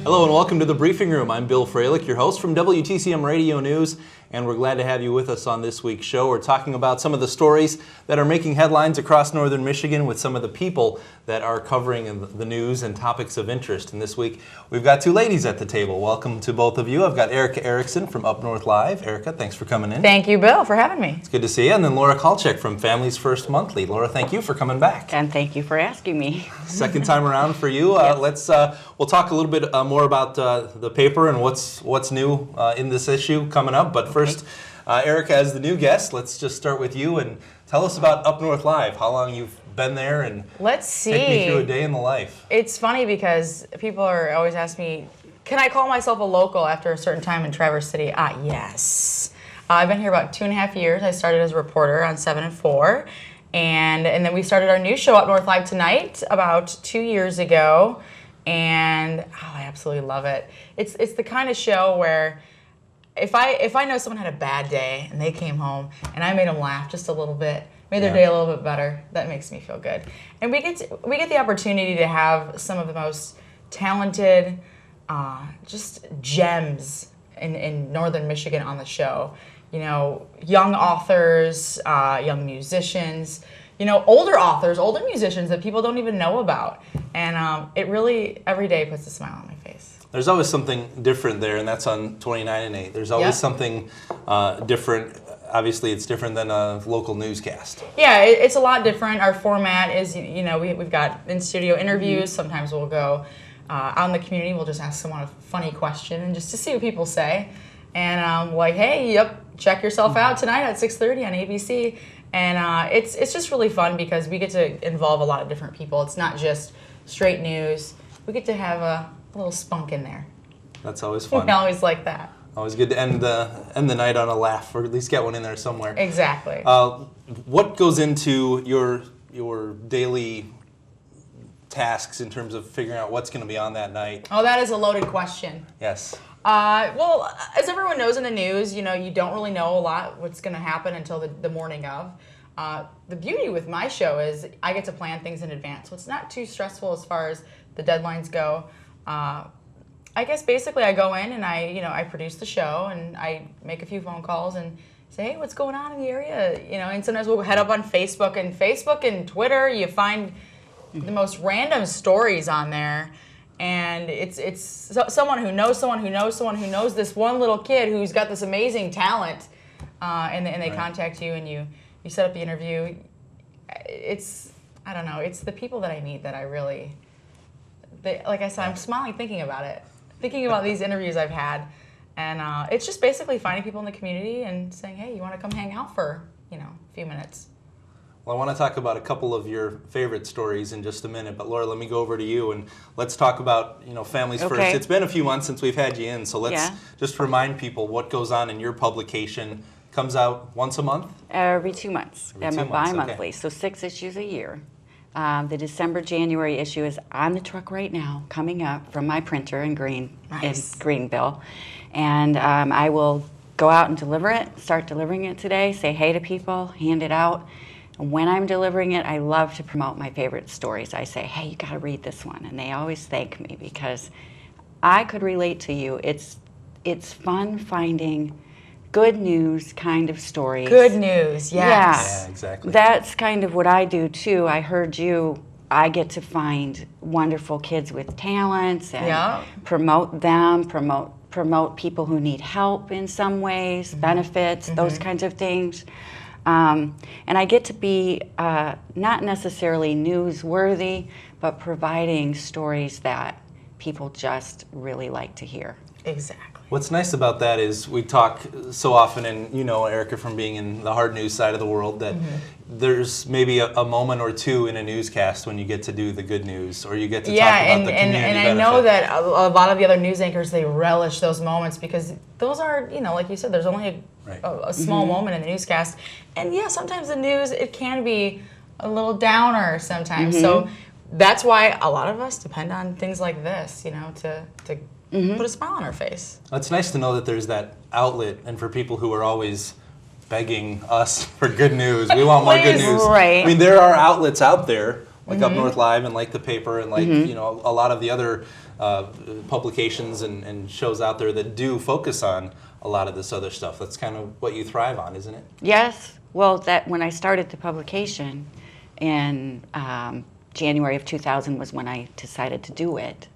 Hello and welcome to the Briefing Room. I'm Bill Froehlich, your host from WTCM Radio News, and we're glad to have you with us on this week's show. We're talking about some of the stories that are making headlines across northern Michigan with some of the people that are covering the news and topics of interest. And this week, we've got two ladies at the table. Welcome to both of you. I've got Ericka Erickson from Up North Live. Ericka, thanks for coming in. Thank you, Bill, for having me. It's good to see you. And then Laura Kalchick from Families First Monthly. Laura, thank you for coming back. And thank you for asking me. Second time around for you. We'll talk a little bit more about the paper and what's new in this issue coming up. But first, Ericka, as the new guest, let's just start with you and tell us about Up North Live, how long you've been there, and take me through a day in the life. It's funny because people are always asking me, can I call myself a local after a certain time in Traverse City? Yes. I've been here about 2.5 years. I started as a reporter on 7 and 4, and then we started our new show, Up North Live Tonight, about 2 years ago, and I absolutely love it. It's the kind of show where if I know someone had a bad day and they came home and I made them laugh just a little bit, made their day a little bit better, that makes me feel good. And we get the opportunity to have some of the most talented, just gems in northern Michigan on the show. You know, young authors, young musicians, you know, older authors, older musicians that people don't even know about. And it really, every day, puts a smile on my face. There's always something different there, and that's on 29 and 8. There's always something different. Obviously, it's different than a local newscast. Yeah, it's a lot different. Our format is, you know, we've got in-studio interviews. Sometimes we'll go out in the community. We'll just ask someone a funny question and just to see what people say. And like, hey, check yourself out tonight at 6:30 on ABC. And it's just really fun because we get to involve a lot of different people. It's not just straight news. We get to have a little spunk in there. That's always fun. We always like that. Always good to end the night on a laugh, or at least get one in there somewhere. Exactly. What goes into your daily tasks in terms of figuring out what's going to be on that night? Oh, that is a loaded question. Yes. Well, as everyone knows in the news, you know, you don't really know a lot what's going to happen until the morning of. The beauty with my show is I get to plan things in advance, so it's not too stressful as far as the deadlines go. I guess basically I go in and I produce the show and I make a few phone calls and say, hey, what's going on in the area? You know, and sometimes we'll head up on Facebook and Twitter. You find the most random stories on there, and it's someone who knows someone who knows someone who knows this one little kid who's got this amazing talent, and they contact you and you set up the interview. I don't know. It's the people that I meet that I really. Like I said, I'm smiling thinking about it, thinking about these interviews I've had, and it's just basically finding people in the community and saying, hey, you want to come hang out for, a few minutes. Well, I want to talk about a couple of your favorite stories in just a minute, but Laura, let me go over to you and let's talk about, Families First. It's been a few months since we've had you in, so let's just remind people what goes on in your publication. Comes out once a month? Every 2 months. Every 2 months, bi-monthly, so 6 issues a year. The December-January issue is on the truck right now, coming up from my printer in Greenville. And I will go out and deliver it, start delivering it today, say hey to people, hand it out. And when I'm delivering it, I love to promote my favorite stories. I say, hey, you got to read this one. And they always thank me because I could relate to you. It's fun finding good news kind of stories. Good news, yes. Yeah, exactly. That's kind of what I do too. I heard you. I get to find wonderful kids with talents and promote them, promote people who need help in some ways, benefits, those kinds of things. And I get to be not necessarily newsworthy, but providing stories that people just really like to hear. Exactly. What's nice about that is we talk so often, and Ericka from being in the hard news side of the world, that there's maybe a moment or two in a newscast when you get to do the good news, or you get to talk about the community benefit. And I know that a lot of the other news anchors, they relish those moments because those are, like you said, there's only a small moment in the newscast. And sometimes the news, it can be a little downer sometimes. So that's why a lot of us depend on things like this, to put a smile on our face. It's nice to know that there's that outlet, and for people who are always begging us for good news, we want more good news. Right. I mean, there are outlets out there like Up North Live and like the paper and like you know a lot of the other publications and shows out there that do focus on a lot of this other stuff. That's kind of what you thrive on, isn't it? Yes. Well, that when I started the publication in January of 2000 was when I decided to do it.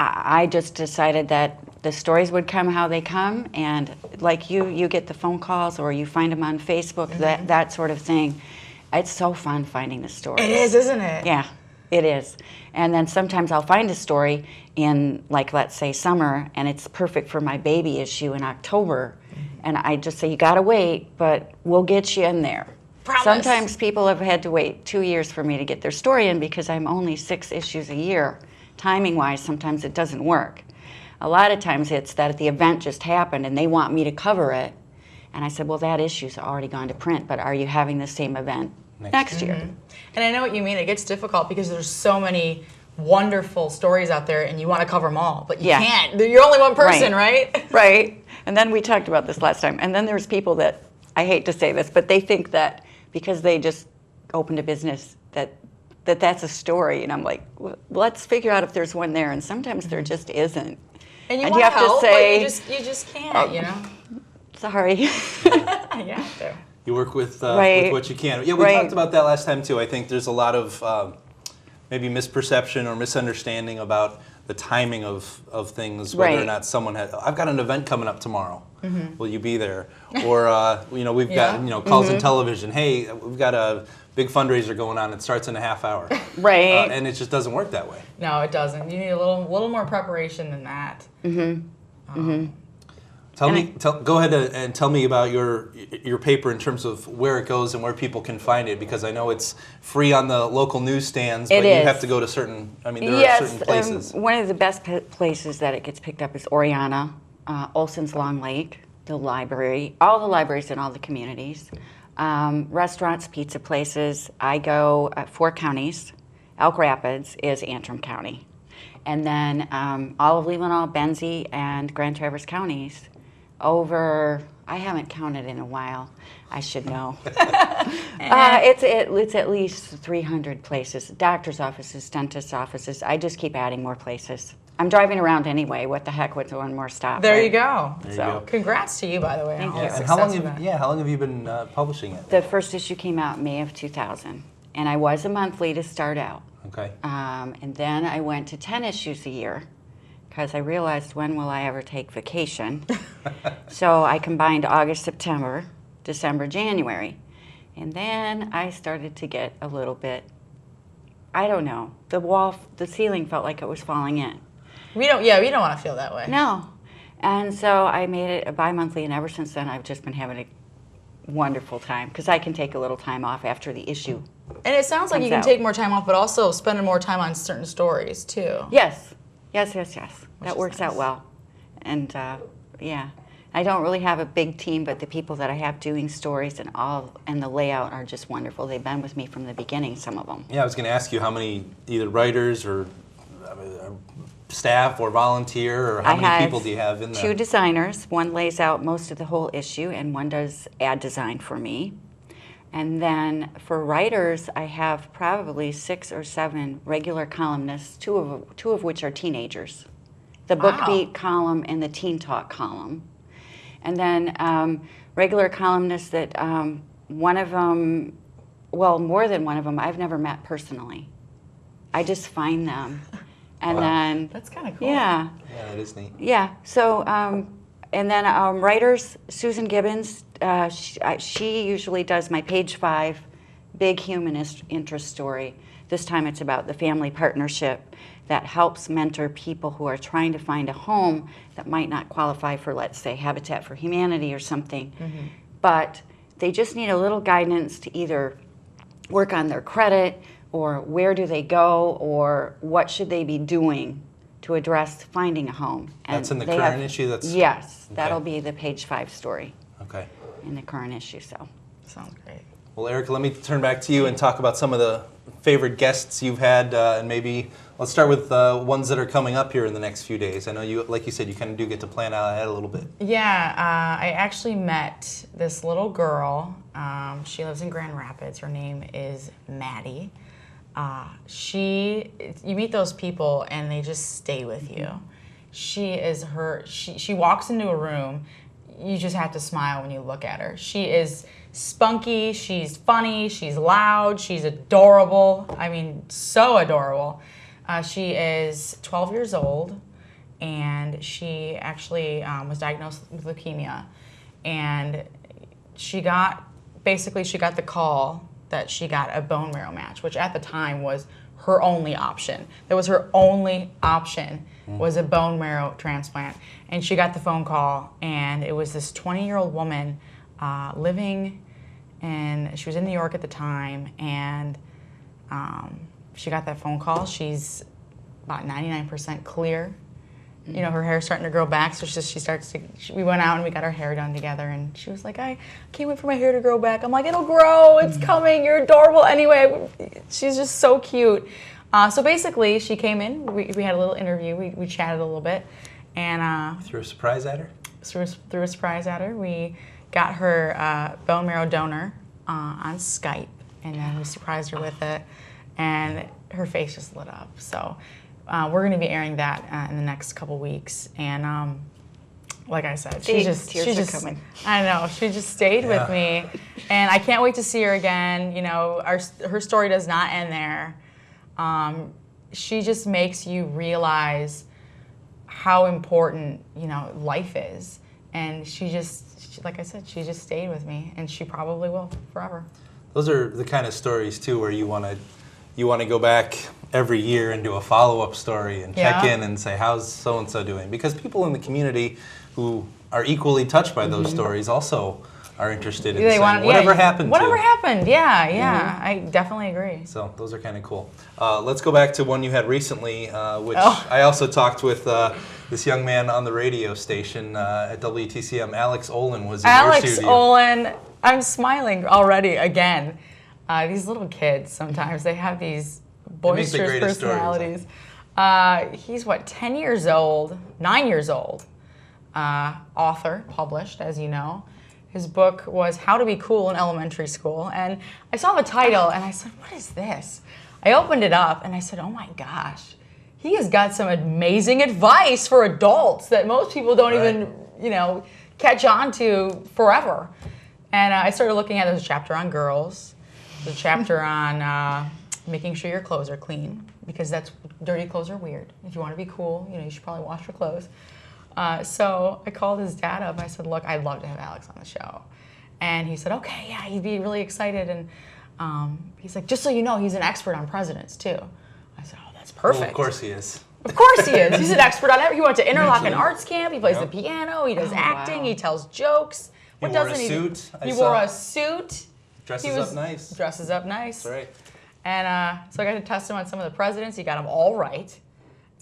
I just decided that the stories would come how they come, and like you get the phone calls or you find them on Facebook, that sort of thing. It's so fun finding the stories. It is, isn't it? Yeah, it is. And then sometimes I'll find a story in, like, let's say summer, and it's perfect for my baby issue in October, and I just say, you gotta wait, but we'll get you in there. Promise. Sometimes people have had to wait 2 years for me to get their story in because I'm only 6 issues a year. Timing-wise, sometimes it doesn't work. A lot of times it's that the event just happened and they want me to cover it. And I said, well, that issue's already gone to print, but are you having the same event next year? And I know what you mean. It gets difficult because there's so many wonderful stories out there and you want to cover them all, but you can't. You're only one person, right? Right. And then we talked about this last time. And then there's people that, I hate to say this, but they think that because they just opened a business that's a story. And I'm like, well, let's figure out if there's one there. And sometimes there just isn't. And you and want you have help, to say, but you just can't, you know? Sorry. You have to. You work with what you can. Yeah, we talked about that last time too. I think there's a lot of maybe misperception or misunderstanding about the timing of things, whether or not someone had. I've got an event coming up tomorrow. Will you be there? Or you know, we've got calls in television. Hey, we've got a big fundraiser going on. It starts in a half hour. Right. And it just doesn't work that way. No, it doesn't. You need a little more preparation than that. Go ahead and tell me about your paper in terms of where it goes and where people can find it, because I know it's free on the local newsstands, but you have to go to certain. I mean, there are certain places. One of the best places that it gets picked up is Oriana, Olson's Long Lake, the library, all the libraries in all the communities, restaurants, pizza places. I go 4 counties. Elk Rapids is Antrim County, and then all of Leelanau, Benzie, and Grand Traverse counties. I haven't counted in a while. I should know. It's at least 300 places. Doctor's offices, dentist's offices. I just keep adding more places. I'm driving around anyway. What the heck with one more stop? There right? you go. There you go. Congrats to you, by the way. Thank you. And how long have you been publishing it? The first issue came out in May of 2000, and I was a monthly to start out. Okay. And then I went to 10 issues a year, because I realized, when will I ever take vacation? So I combined August, September, December, January. And then I started to get a little bit, I don't know, the ceiling felt like it was falling in. We don't want to feel that way. No. And so I made it a bi-monthly, and ever since then I've just been having a wonderful time, because I can take a little time off after the issue. And it sounds like you can take more time off, but also spending more time on certain stories, too. Yes. Yes. That works nice. out well. And yeah, I don't really have a big team, but the people that I have doing stories and the layout are just wonderful. They've been with me from the beginning, some of them. Yeah, I was going to ask you how many either writers or staff or volunteer, or how many people do you have in there? 2 designers. One lays out most of the whole issue, and one does ad design for me. And then for writers, I have probably 6 or 7 regular columnists, two of which are teenagers. The Book Beat column and the Teen Talk column. And then regular columnists that one of them, well, more than one of them, I've never met personally. I just find them. And then... That's kind of cool. Yeah. Yeah, that is neat. Yeah. So, and then writers, Susan Gibbons, she usually does my page 5 big human interest story. This time it's about the family partnership that helps mentor people who are trying to find a home that might not qualify for, let's say, Habitat for Humanity or something. But they just need a little guidance to either work on their credit, or where do they go, or what should they be doing to address finding a home. And that's in the current issue? Yes, that'll be the page 5 story. Okay. In the current issue, so. Sounds great. Well, Ericka, let me turn back to you and talk about some of the favorite guests you've had, and maybe let's start with ones that are coming up here in the next few days. I know you, like you said, you kind of do get to plan out ahead a little bit. Yeah, I actually met this little girl. She lives in Grand Rapids. Her name is Maddie. You meet those people and they just stay with you. She walks into a room, you just have to smile when you look at her. She is spunky, she's funny, she's loud, she's adorable. I mean, so adorable. She is 12 years old, and she actually was diagnosed with leukemia. And she got the call that she got a bone marrow match, which at the time was her only option. That was her only option, was a bone marrow transplant. And she got the phone call, and it was this 20-year-old woman living in, she was in New York at the time, and she got that phone call. She's about 99% clear. You know, her hair's starting to grow back, so we went out and we got our hair done together, and she was like, I can't wait for my hair to grow back. I'm like, it'll grow, it's coming, you're adorable. Anyway, she's just so cute. So basically, she came in, we had a little interview, we chatted a little bit, and Threw a surprise at her? Threw a surprise at her. We got her bone marrow donor on Skype, and then we surprised her with it, and her face just lit up. So we're going to be airing that in the next couple weeks, and like I said, she just coming. I know, she just stayed with me, and I can't wait to see her again. You know, her story does not end there. She just makes you realize how important, you know, life is, and like I said, she just stayed with me, and she probably will forever. Those are the kind of stories too where you want to go back every year and do a follow-up story and check in and say, how's so-and-so doing? Because people in the community who are equally touched by those stories also are interested in saying, whatever happened. Yeah, I definitely agree. So those are kind of cool. Let's go back to one you had recently, which I also talked with this young man on the radio station at WTCM. Alex Olin was in your studio. Alex Olin, I'm smiling already again. These little kids, sometimes they have these boisterous personalities. He's 10 years old, 9 years old, author, published, as you know. His book was How to Be Cool in Elementary School, and I saw the title and I said, what is this? I opened it up and I said, oh my gosh, he has got some amazing advice for adults that most people don't even, you know, catch on to forever. And I started looking at this chapter on girls, the chapter on making sure your clothes are clean, because dirty clothes are weird. If you want to be cool, you know, you should probably wash your clothes. So I called his dad up. I said, look, I'd love to have Alex on the show. And he said, okay, yeah, he'd be really excited. And he's like, just so you know, he's an expert on presidents, too. I said, oh, that's perfect. Well, of course he is. Of course he is. He's an expert on everything. He went to Interlochen Arts Camp. He plays the piano. He does acting. Wow. He tells jokes. He wore a suit. He wore a suit. Dresses up nice. Dresses up nice. That's right. And so I got to test him on some of the presidents. He got them all right.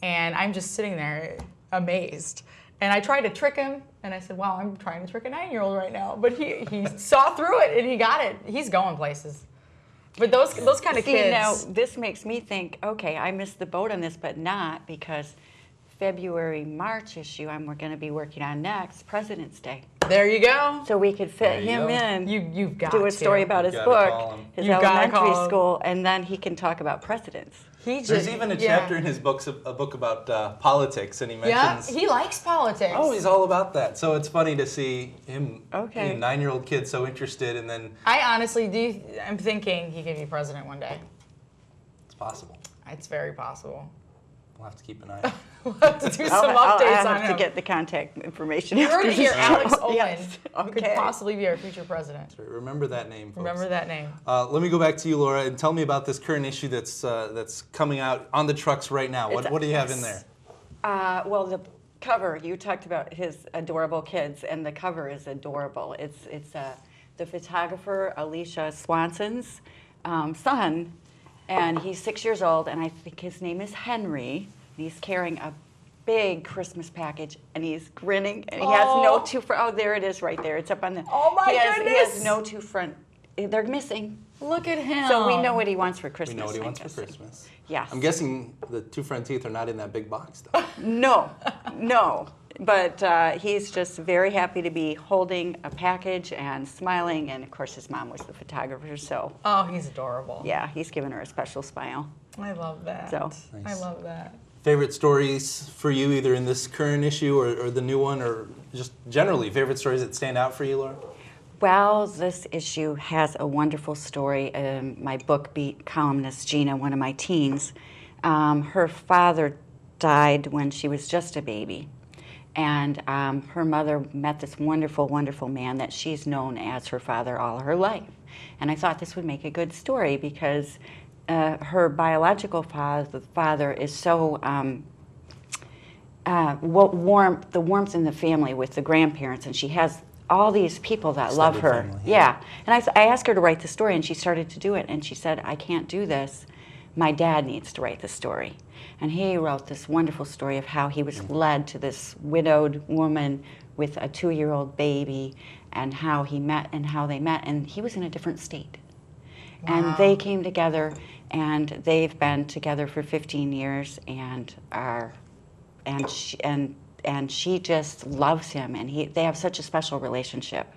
And I'm just sitting there amazed. And I tried to trick him, and I said, wow, I'm trying to trick a 9-year-old right now. But he saw through it, and he got it. He's going places. But those kind of kids. Now, this makes me think, okay, I missed the boat on this, but not, because February, March issue we're going to be working on next, President's Day. There you go. So we could fit him in. You've got do a story about his book, his elementary school, and then he can talk about presidents. There's even a chapter in his books, a book about politics, and he mentions... Yeah, he likes politics. Oh, he's all about that. So it's funny to see him, a 9-year-old kid, so interested, and then... I honestly I'm thinking he could be president one day. It's possible. It's very possible. We'll have to keep an eye on. We'll have to do some updates on him. I'll have to get the contact information. You heard it here, Alex Olin could possibly be our future president. Right. Remember that name, folks. Remember that name. Let me go back to you, Laura, and tell me about this current issue that's coming out on the trucks right now. What do you have in there? Well, the cover, you talked about his adorable kids, and the cover is adorable. It's the photographer Alicia Swanson's son, and he's 6 years old, and I think his name is Henry. He's carrying a big Christmas package, and he's grinning, and he has no two front. Oh, there it is, right there. It's up on the. Oh my goodness! He has no two front they're missing. Look at him. So we know what he wants for Christmas. We know what he wants for Christmas. Yes. I'm guessing the two front teeth are not in that big box, though. No. But he's just very happy to be holding a package and smiling. And of course, his mom was the photographer, so. Oh, he's adorable. Yeah, he's given her a special smile. I love that. So. I love that. Favorite stories for you, either in this current issue or the new one, or just generally, favorite stories that stand out for you, Laura? Well, this issue has a wonderful story. My book beat columnist Gina, one of my teens, her father died when she was just a baby. And her mother met this wonderful, wonderful man that she's known as her father all her life. And I thought this would make a good story because her biological father is so the warmth in the family with the grandparents, and she has all these people that love her. Family, yeah. And I asked her to write the story, and she started to do it, and she said, I can't do this. My dad needs to write the story. And he wrote this wonderful story of how he was led to this widowed woman with a 2-year-old baby, and how he met and how they met, and he was in a different state. Wow. And they came together, and they've been together for 15 years, and she just loves him, and they have such a special relationship.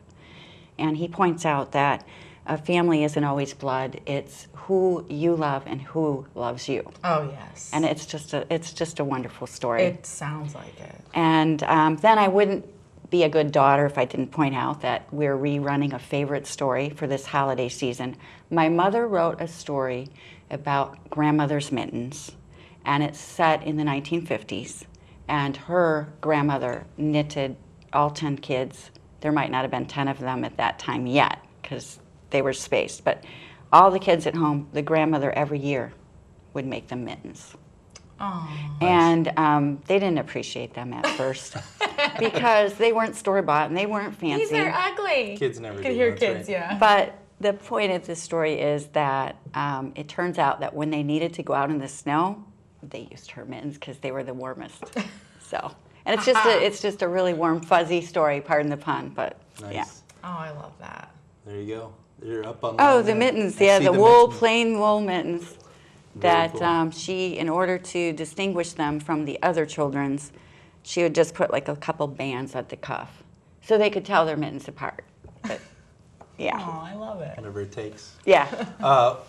And he points out that a family isn't always blood; it's who you love and who loves you. Oh yes. And it's just a wonderful story. It sounds like it. And then I wouldn't be a good daughter if I didn't point out that we're rerunning a favorite story for this holiday season. My mother wrote a story about grandmother's mittens, and it's set in the 1950s. And her grandmother knitted all 10 kids. There might not have been 10 of them at that time yet, because they were spaced. But all the kids at home, the grandmother every year would make them mittens. Oh. And they didn't appreciate them at first because they weren't store-bought and they weren't fancy. These are ugly. Kids never Could do. hear That's kids, right. yeah. But the point of this story is that it turns out that when they needed to go out in the snow, they used her mittens because they were the warmest. So, and it's just a really warm, fuzzy story. Pardon the pun, but Nice. yeah. Oh, I love that. There you go. You're up on. Oh, the mittens. Yeah, the wool, plain wool mittens. Very That cool. she, in order to distinguish them from the other children's, she would just put like a couple bands at the cuff, so they could tell their mittens apart. But, yeah. Oh, I love it. Whatever it takes. Yeah.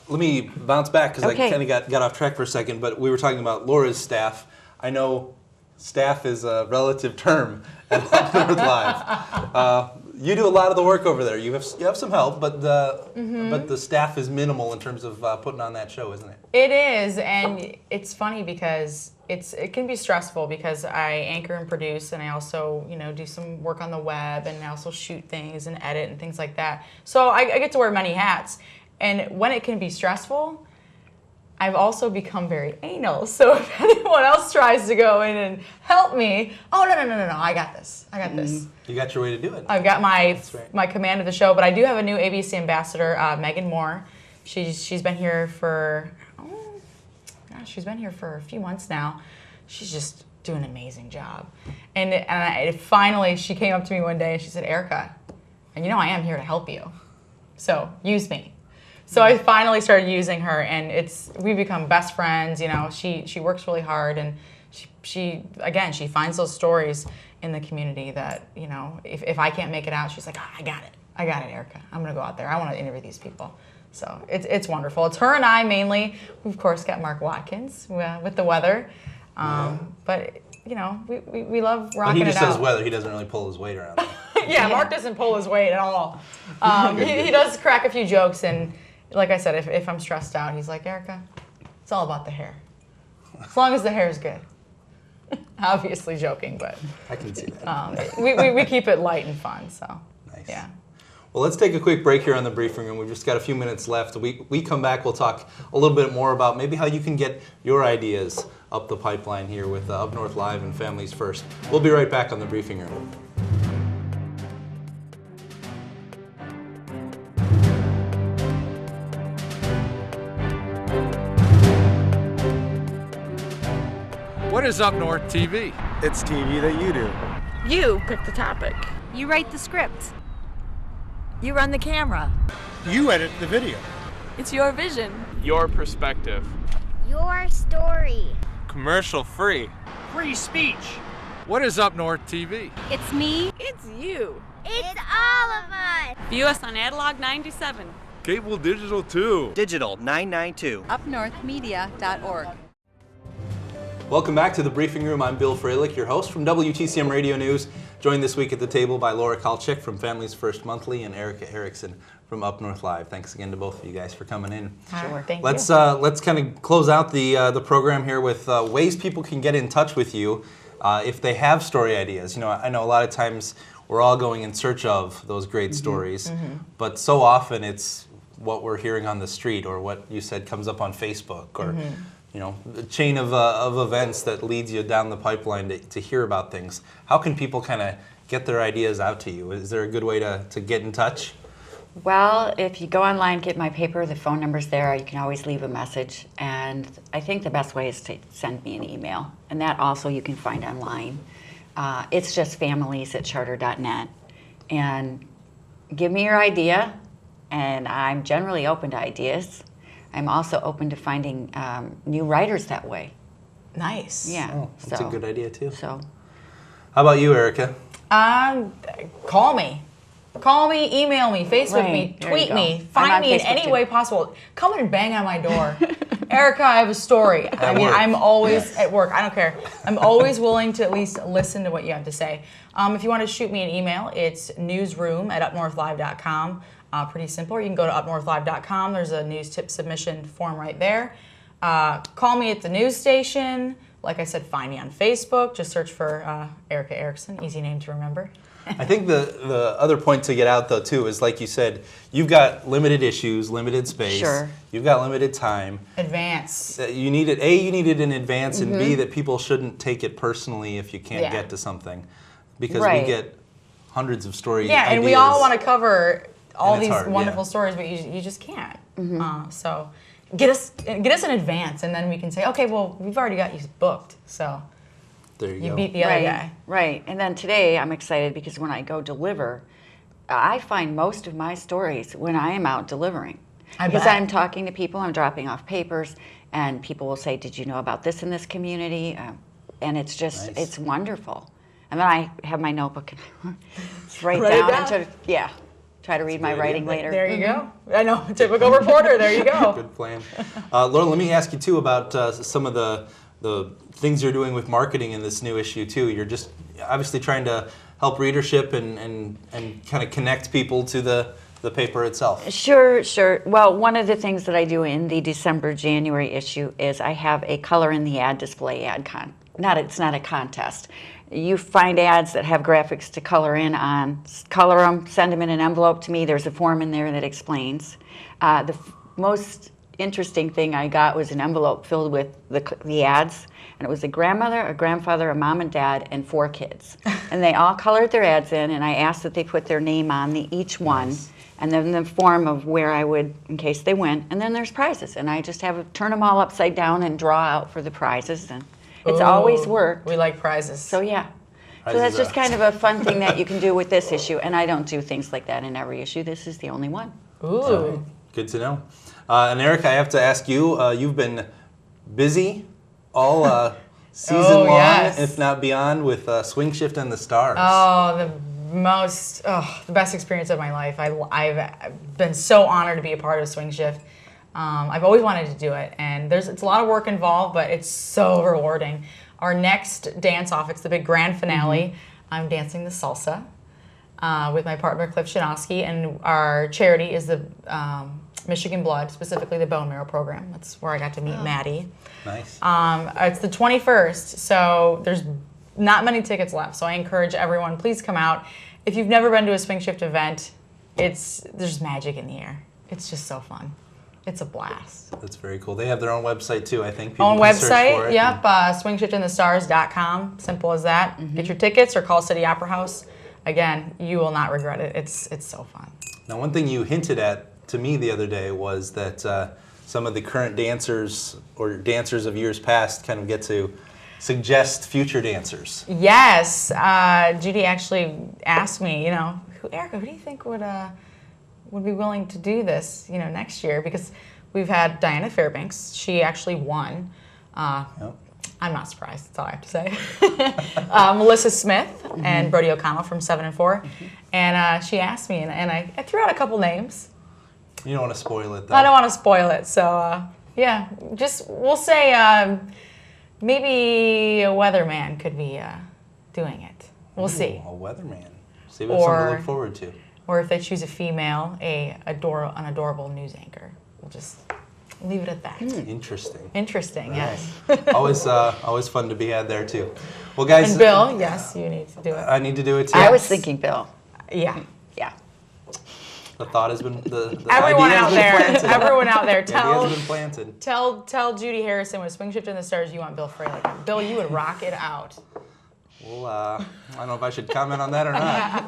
Let me bounce back because Okay. I kind of got off track for a second, but we were talking about Laura's staff. I know staff is a relative term at Up North Live. You do a lot of the work over there. You have some help, but the staff is minimal in terms of putting on that show, isn't it? It is, and it's funny because it can be stressful because I anchor and produce, and I also do some work on the web, and I also shoot things and edit and things like that. So I get to wear many hats, and when it can be stressful, I've also become very anal. So if anyone else tries to go in and help me, oh no, I got this. You got your way to do it. I've got my right. my command of the show, but I do have a new ABC ambassador, Megan Moore. She's been here for she's been here for a few months now. She's just doing an amazing job. And finally, she came up to me one day and she said, Ericka, and I am here to help you, so use me. So I finally started using her, and we've become best friends. She works really hard, and she finds those stories in the community that if I can't make it out, she's like, I got it, Ericka. I'm gonna go out there. I want to interview these people. So it's wonderful. It's her and I mainly. We've of course got Mark Watkins with the weather, but we love rocking it out. He just does weather. He doesn't really pull his weight around. Yeah, Mark doesn't pull his weight at all. He does crack a few jokes, and like I said, if I'm stressed out, he's like, Ericka, it's all about the hair. As long as the hair is good. Obviously joking, but I can see that. we keep it light and fun. So Nice. yeah. Well, let's take a quick break here on the briefing room. We've just got a few minutes left. We come back, we'll talk a little bit more about maybe how you can get your ideas up the pipeline here with Up North Live and Families First. We'll be right back on the briefing room. What is Up North TV? It's TV that you do. You pick the topic. You write the script. You run the camera. You edit the video. It's your vision. Your perspective. Your story. Commercial free. Free speech. What is Up North TV? It's me. It's you. It's all of us. View us on Analog 97. Cable digital too. Digital 992. UpNorthMedia.org. Welcome back to the Briefing Room. I'm Bill Froehlich, your host from WTCM Radio News. Joined this week at the table by Laura Kalchick from Families First Monthly and Ericka Erickson from Up North Live. Thanks again to both of you guys for coming in. Sure, thank Let's you. let's kind of close out the program here with ways people can get in touch with you if they have story ideas. You know, I know a lot of times we're all going in search of those great stories, but so often it's what we're hearing on the street or what you said comes up on Facebook or you know, the chain of events that leads you down the pipeline to hear about things. How can people kind of get their ideas out to you? Is there a good way to get in touch? Well, if you go online, get my paper, the phone number's there. You can always leave a message. And I think the best way is to send me an email. And that also you can find online. It's just families@charter.net. And give me your idea. And I'm generally open to ideas. I'm also open to finding new writers that way. Nice. Yeah. Oh, that's a good idea too. So, How about you, Ericka? Call me. Call me, email me, Facebook Right, me, there tweet you me, go. I'm find on me in Facebook any too. way possible. Come and bang on my door. Ericka, I have a story. I mean, work. I'm always at work. I don't care. I'm always willing to at least listen to what you have to say. If you want to shoot me an email, it's newsroom@upnorthlive.com. Pretty simple. Or you can go to upnorthlive.com. There's a news tip submission form right there. Call me at the news station. Like I said, find me on Facebook. Just search for Ericka Erickson. Easy name to remember. I think the other point to get out though too is, like you said, you've got limited issues, limited space. Sure. You've got limited time. Advance. You need it. You need it in advance, and B, that people shouldn't take it personally if you can't get to something, because we Right. get hundreds of stories. Yeah, and we ideas. all want to cover all And it's these hard, wonderful yeah. stories, but you just can't. So get us in advance, and then we can say, okay, well, we've already got you booked, so There you you go. beat the other right, guy. right. And then today I'm excited because when I go deliver, I find most of my stories when I am out delivering. Because bet. I'm talking to people, I'm dropping off papers, and people will say, did you know about this in this community? And it's just, Nice. it's wonderful. And then I have my notebook and write Write it down down. and try to read my good writing idea. later. There you go. I know, typical reporter. There you go. Good plan. Laura, let me ask you too about some of the things you're doing with marketing in this new issue too. You're just obviously trying to help readership and kind of connect people to the paper itself. Sure, sure. Well, one of the things that I do in the December-January issue is I have a color in the ad display ad it's not a contest. You find ads that have graphics to color in on, color them, send them in an envelope to me. There's a form in there that explains. The most interesting thing I got was an envelope filled with the ads, and it was a grandmother, a grandfather, a mom and dad, and 4 kids. And they all colored their ads in, and I asked that they put their name on each one. Nice. And then the form of where I would, in case they win, and then there's prizes. And I just turn them all upside down and draw out for the prizes, and it's always Ooh, worked. We like prizes. So yeah. So Prizes that's just are- kind of a fun thing that you can do with this issue, and I don't do things like that in every issue. This is the only one. Ooh. Good to know. And Ericka, I have to ask you, you've been busy all season Oh, long, yes. if not beyond, with Swing Shift and the Stars. Oh, the best experience of my life. I've been so honored to be a part of Swing Shift. I've always wanted to do it, and it's a lot of work involved, but it's so rewarding. Our next dance-off, it's the big grand finale. I'm dancing the salsa with my partner Cliff Shanowski, and our charity is the Michigan Blood, specifically the bone marrow program. That's where I got to meet Maddie. Nice. It's the 21st, so there's not many tickets left. So I encourage everyone, please come out. If you've never been to a Swing Shift event, there's magic in the air. It's just so fun. It's a blast. That's very cool. They have their own website too, I think. People Own can search for website, it. yep, swingshiftinthestars.com. Simple as that. Get your tickets or call City Opera House. Again, you will not regret it. It's so fun. Now, one thing you hinted at to me the other day was that some of the current dancers or dancers of years past kind of get to suggest future dancers. Yes, Judy actually asked me, Ericka, who do you think would would be willing to do this, next year, because we've had Diana Fairbanks. She actually won. Yep. I'm not surprised. That's all I have to say. Melissa Smith and Brody O'Connell from 7 and 4, and she asked me, and I threw out a couple names. You don't want to spoil it, though. I don't want to spoil it, so yeah, we'll say maybe a weatherman could be doing it. We'll see. A weatherman. See, we have something to look forward to. Or if they choose a female, an adorable news anchor. We'll just leave it at that. Interesting. Interesting, yes. Always fun to be had there too. Well, guys. And Bill, yes, you need to do it. I need to do it too. I was thinking Bill. Yeah. Yeah. The thought has been the Everyone idea out has been there, planted. everyone out there, The idea has been planted. tell Judy Harrison with Swing Shift in the Stars you want Bill Froehlich. Bill, you would rock it out. Well, I don't know if I should comment on that or not.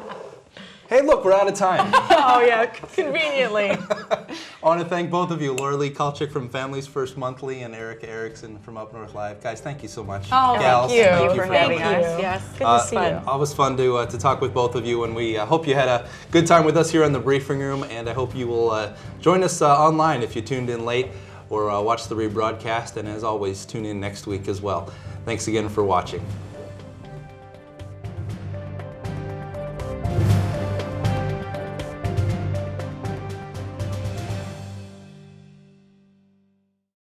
Hey, look, we're out of time. Oh yeah, conveniently. I want to thank both of you, Laura Lee Kalchick from Families First Monthly and Ericka Erickson from Up North Live. Guys, thank you so much. Oh, Gals, thank you. Thank you for having Thank us. you. Yes. Good to see you. Always fun to talk with both of you, and we hope you had a good time with us here in the briefing room, and I hope you will join us online if you tuned in late or watch the rebroadcast, and as always, tune in next week as well. Thanks again for watching.